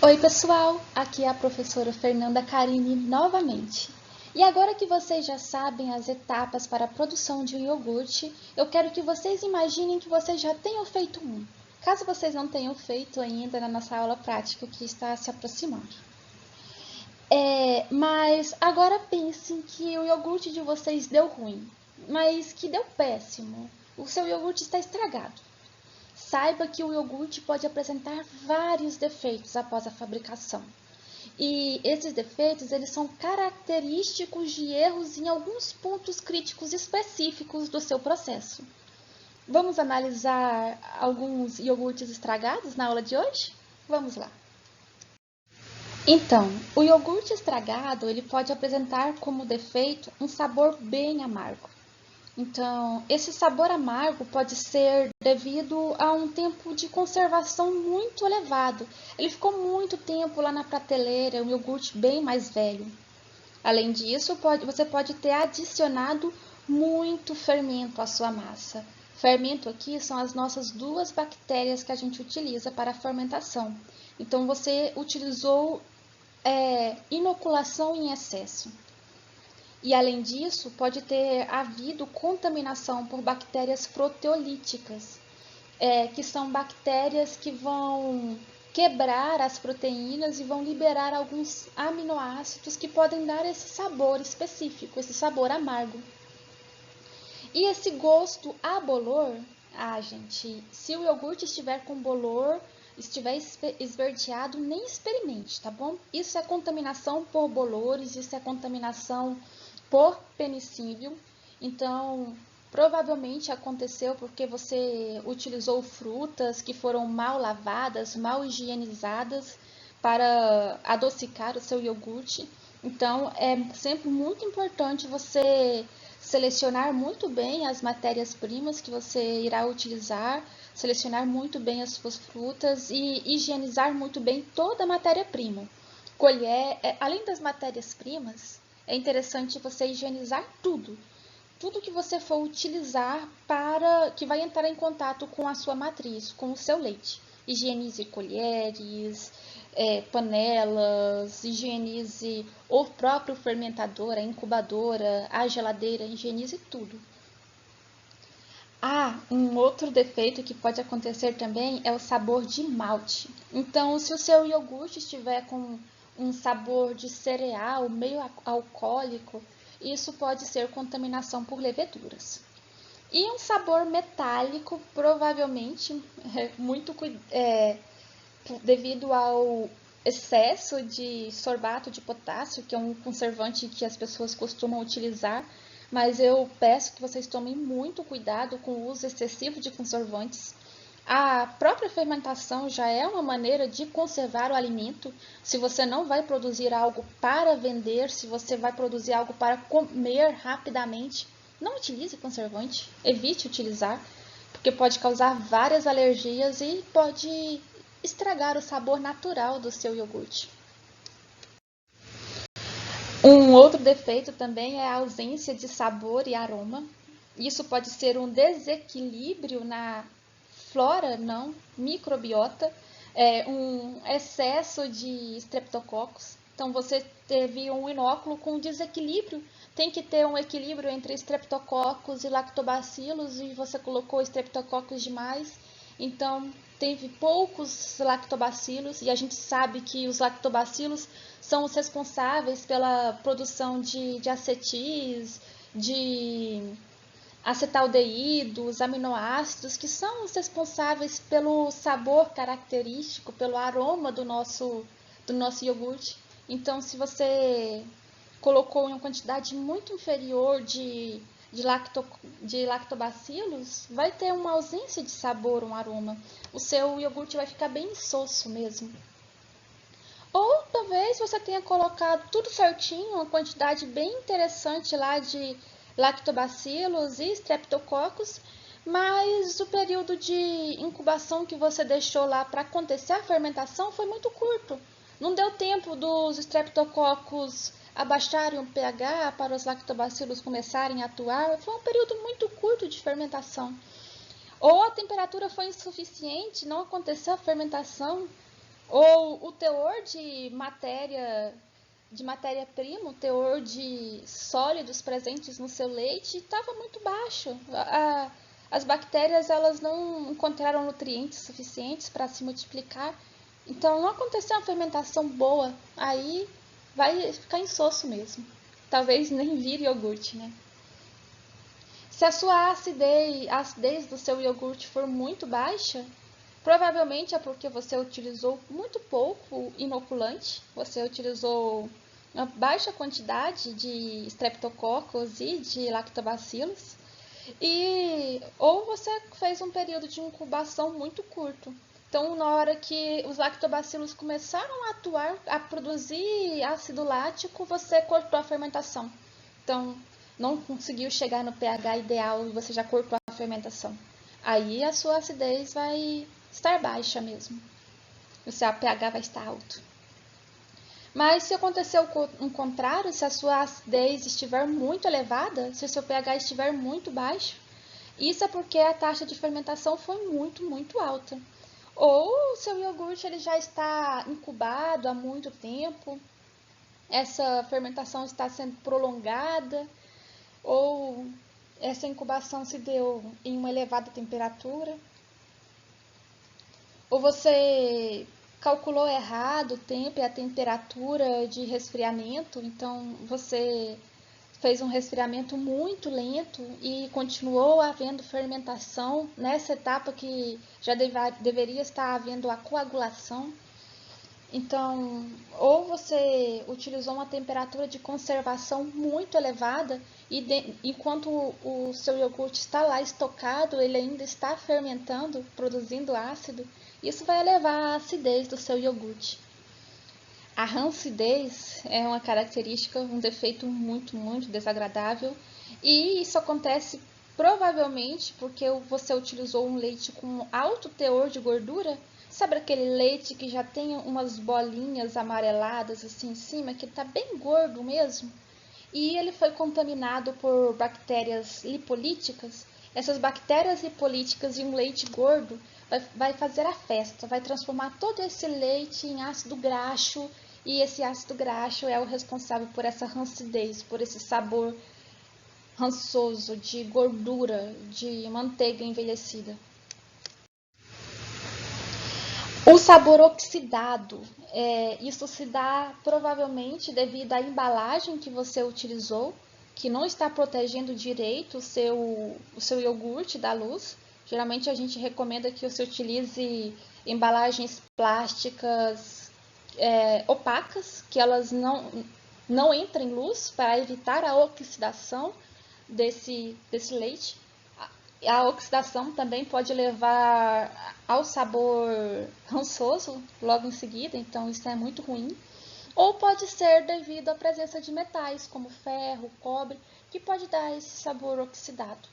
Oi pessoal, aqui é a professora Fernanda Carini novamente. E agora que vocês já sabem as etapas para a produção de um iogurte, eu quero que vocês imaginem que vocês já tenham feito um. Caso vocês não tenham feito ainda na nossa aula prática que está se aproximando. Mas agora pensem que o iogurte de vocês deu ruim, mas que deu péssimo. O seu iogurte está estragado. Saiba que o iogurte pode apresentar vários defeitos após a fabricação. E esses defeitos, eles são característicos de erros em alguns pontos críticos específicos do seu processo. Vamos analisar alguns iogurtes estragados na aula de hoje? Vamos lá. Então, o iogurte estragado, ele pode apresentar como defeito um sabor bem amargo. Então, esse sabor amargo pode ser devido a um tempo de conservação muito elevado. Ele ficou muito tempo lá na prateleira, um iogurte bem mais velho. Além disso, você pode ter adicionado muito fermento à sua massa. Fermento aqui são as nossas duas bactérias que a gente utiliza para a fermentação. Então, você utilizou inoculação em excesso. E, além disso, pode ter havido contaminação por bactérias proteolíticas, que são bactérias que vão quebrar as proteínas e vão liberar alguns aminoácidos que podem dar esse sabor específico, esse sabor amargo. E esse gosto a bolor, gente, se o iogurte estiver com bolor, estiver esverdeado, nem experimente, tá bom? Isso é contaminação por bolores, isso é contaminação por penicílio. Então, provavelmente aconteceu porque você utilizou frutas que foram mal lavadas, mal higienizadas para adocicar o seu iogurte. Então, é sempre muito importante você selecionar muito bem as matérias-primas que você irá utilizar, selecionar muito bem as suas frutas e higienizar muito bem toda a matéria-prima. Além das matérias-primas, é interessante você higienizar tudo. Tudo que você for utilizar que vai entrar em contato com a sua matriz, com o seu leite. Higienize colheres, panelas, higienize o próprio fermentador, a incubadora, a geladeira, higienize tudo. Um outro defeito que pode acontecer também é o sabor de malte. Então, se o seu iogurte estiver com um sabor de cereal meio alcoólico, isso pode ser contaminação por leveduras. E um sabor metálico, provavelmente, devido ao excesso de sorbato de potássio, que é um conservante que as pessoas costumam utilizar, mas eu peço que vocês tomem muito cuidado com o uso excessivo de conservantes. A própria fermentação já é uma maneira de conservar o alimento. Se você não vai produzir algo para vender, se você vai produzir algo para comer rapidamente, não utilize conservante, evite utilizar, porque pode causar várias alergias e pode estragar o sabor natural do seu iogurte. Um outro defeito também é a ausência de sabor e aroma. Isso pode ser um desequilíbrio na flora, não, microbiota, um excesso de streptococcus. Então, você teve um inóculo com desequilíbrio, tem que ter um equilíbrio entre streptococcus e lactobacilos, e você colocou streptococcus demais, então teve poucos lactobacilos, e a gente sabe que os lactobacilos são os responsáveis pela produção de acetis, de acetaldeídos, aminoácidos, que são os responsáveis pelo sabor característico, pelo aroma do nosso iogurte. Então, se você colocou em uma quantidade muito inferior de lactobacilos, vai ter uma ausência de sabor, um aroma. O seu iogurte vai ficar bem insosso mesmo. Ou talvez você tenha colocado tudo certinho, uma quantidade bem interessante lá de lactobacilos e streptococcus, mas o período de incubação que você deixou lá para acontecer a fermentação foi muito curto. Não deu tempo dos streptococcus abaixarem o pH para os lactobacilos começarem a atuar. Foi um período muito curto de fermentação. Ou a temperatura foi insuficiente, não aconteceu a fermentação Ou o teor de matéria-prima, o teor de sólidos presentes no seu leite estava muito baixo. As bactérias elas não encontraram nutrientes suficientes para se multiplicar, então não aconteceu uma fermentação boa. Aí vai ficar insosso mesmo. Talvez nem vire iogurte, né? Se a sua acidez do seu iogurte for muito baixa, provavelmente é porque você utilizou muito pouco inoculante, você utilizou uma baixa quantidade de streptococcus e de lactobacilos, ou você fez um período de incubação muito curto. Então, na hora que os lactobacilos começaram a atuar, a produzir ácido lático, você cortou a fermentação. Então, não conseguiu chegar no pH ideal e você já cortou a fermentação. Aí a sua acidez vai estar baixa mesmo. O seu pH vai estar alto. Mas se acontecer o contrário, se a sua acidez estiver muito elevada, se o seu pH estiver muito baixo, isso é porque a taxa de fermentação foi muito, muito alta. Ou o seu iogurte ele já está incubado há muito tempo, essa fermentação está sendo prolongada, ou essa incubação se deu em uma elevada temperatura, ou você calculou errado o tempo e a temperatura de resfriamento, então você fez um resfriamento muito lento e continuou havendo fermentação nessa etapa que já deveria estar havendo a coagulação. Então, ou você utilizou uma temperatura de conservação muito elevada e enquanto o seu iogurte está lá estocado, ele ainda está fermentando, produzindo ácido, isso vai elevar a acidez do seu iogurte. A rancidez é uma característica, um defeito muito, muito desagradável e isso acontece provavelmente porque você utilizou um leite com alto teor de gordura. Sabe aquele leite que já tem umas bolinhas amareladas assim em cima, que está bem gordo mesmo? E ele foi contaminado por bactérias lipolíticas. Essas bactérias lipolíticas e um leite gordo vai fazer a festa, vai transformar todo esse leite em ácido graxo, e esse ácido graxo é o responsável por essa rancidez, por esse sabor rançoso de gordura, de manteiga envelhecida. O sabor oxidado, isso se dá provavelmente devido à embalagem que você utilizou, que não está protegendo direito o seu iogurte da luz. Geralmente a gente recomenda que você utilize embalagens plásticas opacas, que elas não entrem luz para evitar a oxidação desse leite. A oxidação também pode levar ao sabor rançoso logo em seguida, então isso é muito ruim. Ou pode ser devido à presença de metais, como ferro, cobre, que pode dar esse sabor oxidado.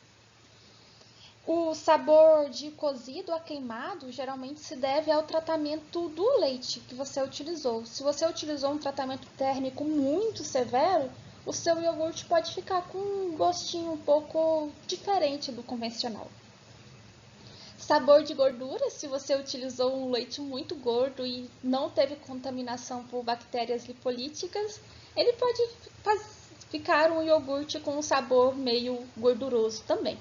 O sabor de cozido a queimado geralmente se deve ao tratamento do leite que você utilizou. Se você utilizou um tratamento térmico muito severo, o seu iogurte pode ficar com um gostinho um pouco diferente do convencional. Sabor de gordura, se você utilizou um leite muito gordo e não teve contaminação por bactérias lipolíticas, ele pode ficar um iogurte com um sabor meio gorduroso também.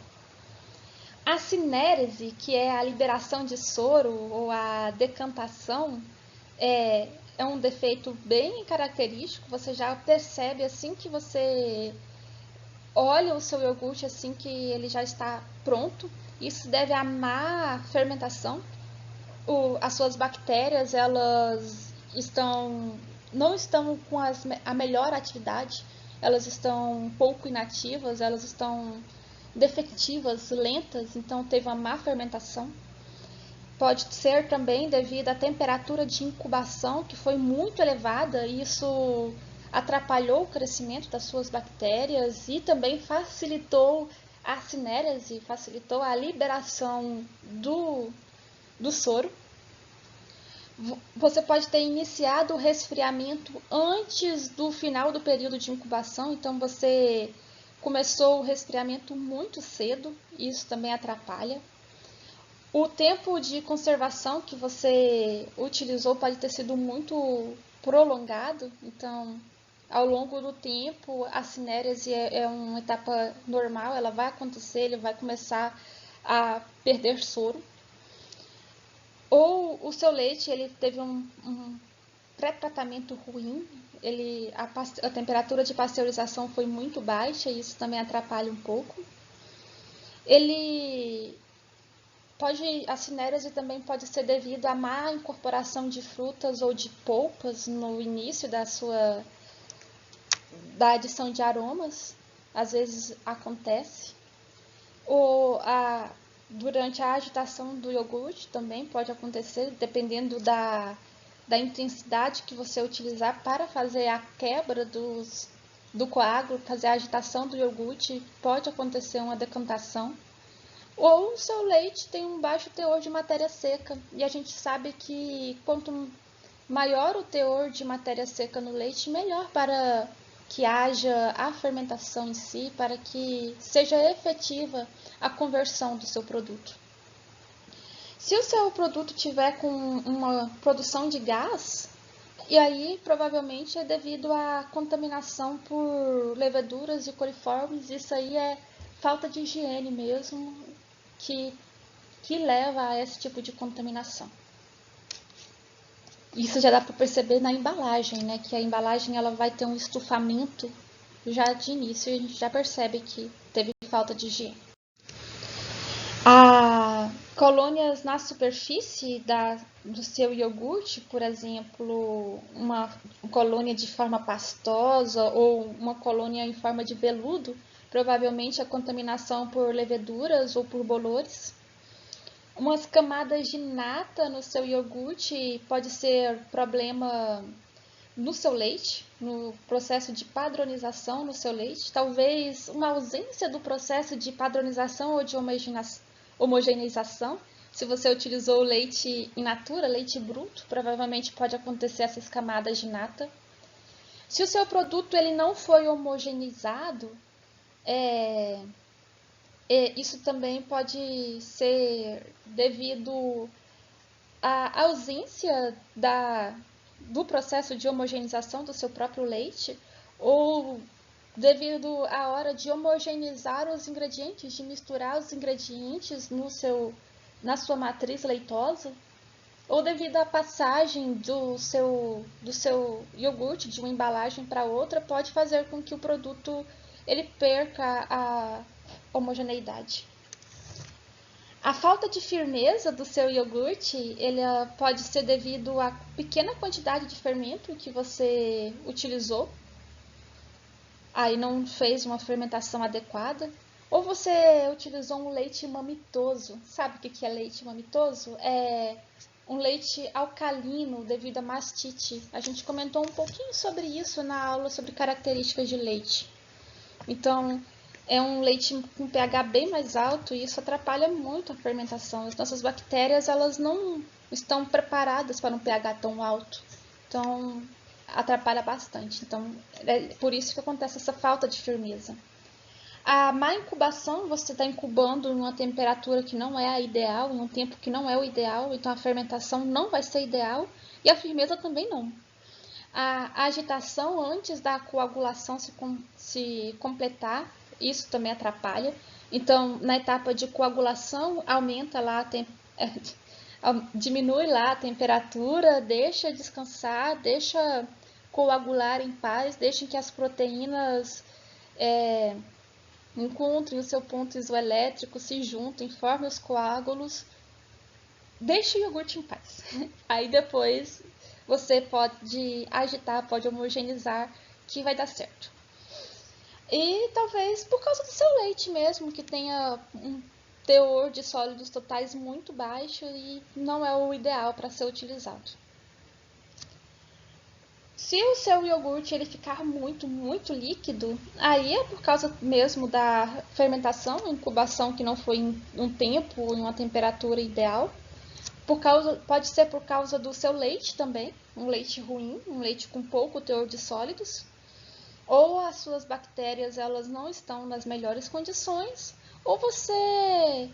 A cinérese, que é a liberação de soro ou a decantação, é um defeito bem característico. Você já percebe assim que você olha o seu iogurte assim que ele já está pronto. Isso deve à má fermentação. As suas bactérias elas não estão com a melhor atividade. Elas estão um pouco inativas, elas estão defectivas, lentas, então teve uma má fermentação. Pode ser também devido à temperatura de incubação que foi muito elevada, e isso atrapalhou o crescimento das suas bactérias e também facilitou a cinérese, facilitou a liberação do soro. Você pode ter iniciado o resfriamento antes do final do período de incubação, então você começou o resfriamento muito cedo, isso também atrapalha. O tempo de conservação que você utilizou pode ter sido muito prolongado, então, ao longo do tempo, a cinérese é uma etapa normal, ela vai acontecer, ele vai começar a perder soro. Ou o seu leite ele teve um pré-tratamento ruim, a temperatura de pasteurização foi muito baixa, e isso também atrapalha um pouco. A cinérese também pode ser devido à má incorporação de frutas ou de polpas no início da adição de aromas, às vezes acontece. Ou durante a agitação do iogurte também pode acontecer, dependendo da intensidade que você utilizar para fazer a quebra do coágulo, fazer a agitação do iogurte, pode acontecer uma decantação. Ou o seu leite tem um baixo teor de matéria seca, e a gente sabe que quanto maior o teor de matéria seca no leite, melhor para que haja a fermentação em si, para que seja efetiva a conversão do seu produto. Se o seu produto tiver com uma produção de gás, e aí provavelmente é devido à contaminação por leveduras e coliformes, isso aí é falta de higiene mesmo, que leva a esse tipo de contaminação. Isso já dá para perceber na embalagem, né? Que a embalagem ela vai ter um estufamento já de início, e a gente já percebe que teve falta de higiene. Colônias na superfície do seu iogurte, por exemplo, uma colônia de forma pastosa ou uma colônia em forma de veludo, provavelmente a contaminação por leveduras ou por bolores. Umas camadas de nata no seu iogurte pode ser problema no seu leite, no processo de padronização no seu leite. Talvez uma ausência do processo de padronização ou de homogeneização. Se você utilizou leite in natura, leite bruto, provavelmente pode acontecer essas camadas de nata. Se o seu produto ele não foi homogeneizado, isso também pode ser devido à ausência do processo de homogeneização do seu próprio leite, ou devido à hora de homogeneizar os ingredientes, de misturar os ingredientes na sua matriz leitosa, ou devido à passagem do seu iogurte de uma embalagem para outra, pode fazer com que o produto ele perca a homogeneidade. A falta de firmeza do seu iogurte pode ser devido à pequena quantidade de fermento que você utilizou, aí não fez uma fermentação adequada, ou você utilizou um leite mamitoso. Sabe o que é leite mamitoso? É um leite alcalino devido à mastite. A gente comentou um pouquinho sobre isso na aula sobre características de leite. Então, é um leite com pH bem mais alto, e isso atrapalha muito a fermentação. As nossas bactérias elas não estão preparadas para um pH tão alto, então atrapalha bastante. Então, é por isso que acontece essa falta de firmeza. A má incubação, você está incubando em uma temperatura que não é a ideal, em um tempo que não é o ideal, então a fermentação não vai ser ideal, e a firmeza também não. A agitação antes da coagulação se completar, isso também atrapalha. Então, na etapa de coagulação, aumenta lá diminui lá a temperatura, deixa descansar, deixa coagular em paz, deixa que as proteínas encontrem o seu ponto isoelétrico, se juntem, formem os coágulos. Deixa o iogurte em paz. Aí depois você pode agitar, pode homogeneizar, que vai dar certo. E talvez por causa do seu leite mesmo, que tenha um teor de sólidos totais muito baixo e não é o ideal para ser utilizado. Se o seu iogurte ele ficar muito líquido, aí é por causa mesmo da fermentação, incubação que não foi em um tempo, em uma temperatura ideal. Pode ser por causa do seu leite também, um leite ruim, um leite com pouco teor de sólidos, ou as suas bactérias elas não estão nas melhores condições, ou você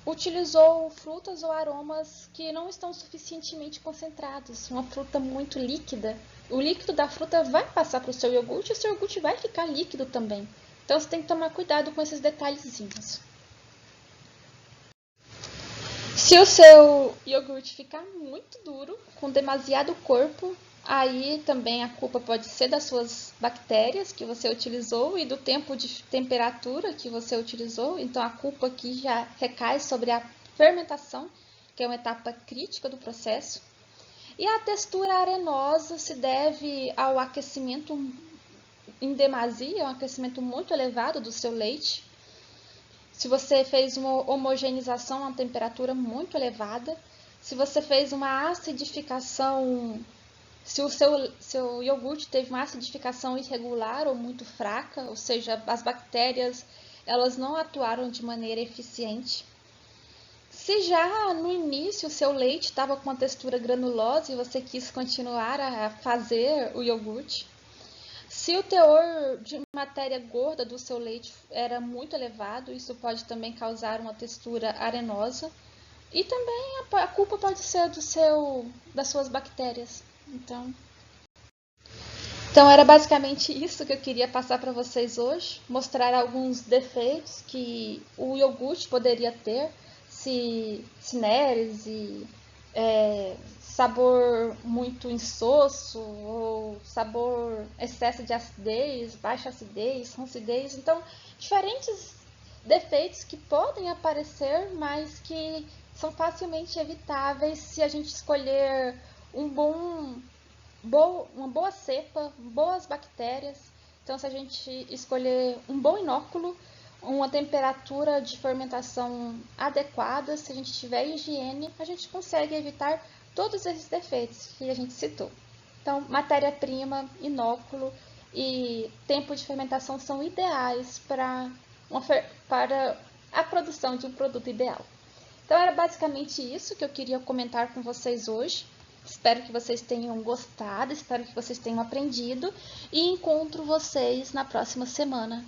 utilizou frutas ou aromas que não estão suficientemente concentrados. Uma fruta muito líquida, o líquido da fruta vai passar para o seu iogurte e o seu iogurte vai ficar líquido também. Então você tem que tomar cuidado com esses detalhezinhos. Se o seu iogurte ficar muito duro, com demasiado corpo, aí também a culpa pode ser das suas bactérias que você utilizou e do tempo de temperatura que você utilizou. Então a culpa aqui já recai sobre a fermentação, que é uma etapa crítica do processo. E a textura arenosa se deve ao aquecimento em demasia, um aquecimento muito elevado do seu leite. Se você fez uma homogeneização a uma temperatura muito elevada, se você fez uma acidificação, se o seu iogurte teve uma acidificação irregular ou muito fraca, ou seja, as bactérias elas não atuaram de maneira eficiente. Se já no início o seu leite estava com uma textura granulosa e você quis continuar a fazer o iogurte, se o teor de matéria gorda do seu leite era muito elevado, isso pode também causar uma textura arenosa. E também a culpa pode ser das suas bactérias. Então era basicamente isso que eu queria passar para vocês hoje. Mostrar alguns defeitos que o iogurte poderia ter, cinérese, sabor muito insosso, ou sabor excesso de acidez, baixa acidez, roncidez. Então, diferentes defeitos que podem aparecer, mas que são facilmente evitáveis se a gente escolher uma boa cepa, boas bactérias. Então, se a gente escolher um bom inóculo, uma temperatura de fermentação adequada, se a gente tiver higiene, a gente consegue evitar todos esses defeitos que a gente citou. Então, matéria-prima, inóculo e tempo de fermentação são ideais para a produção de um produto ideal. Então, era basicamente isso que eu queria comentar com vocês hoje. Espero que vocês tenham gostado, espero que vocês tenham aprendido e encontro vocês na próxima semana.